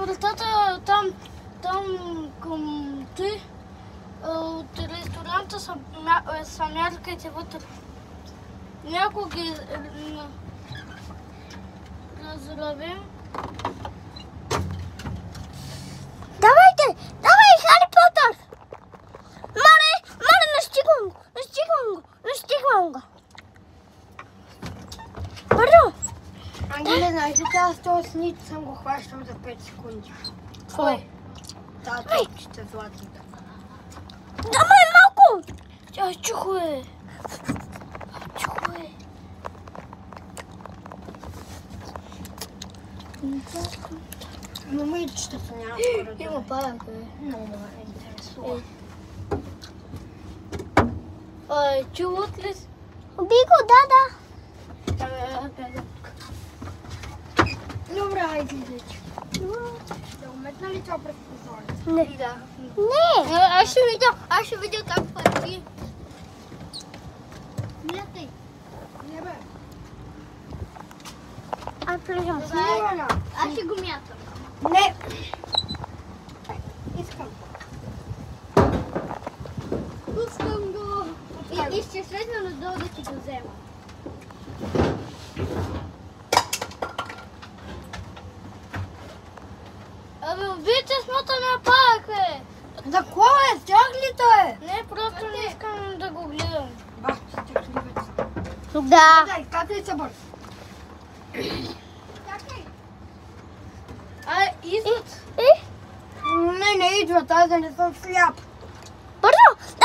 вратата там към ти от ресторанта са мяркайте вътре. Някой ги разравим. Давайте! Давай, Хари Потър! Мале, настигвам го! Бързо! Ангеле, знаеш ли, аз този снит съм го хващал за 5 секунди. Кой? Та топчета златната. Давай малко! Тя чухое. Момичетата няма скоро да Има пак, много ме интересува. Чуват ли си? Уби го, да. Добре, айде излечи. Да уметна ли това през прозорец? Не. Да. Не! Аз ще видя как върви. Миятай. Не бе. Аз влизам. Аз ще го мятам. Не. Искам. Пускам го. И ще слезна надолу да ти го взема. Абе, убийте смотания парк, бе! За кой е? Стях ли той? Не, просто не искам да го гледам. Бах, ти сливец. Да. Дай, скакай се бърз. Идват. Не идват, аз да не съм сляп. Бързо!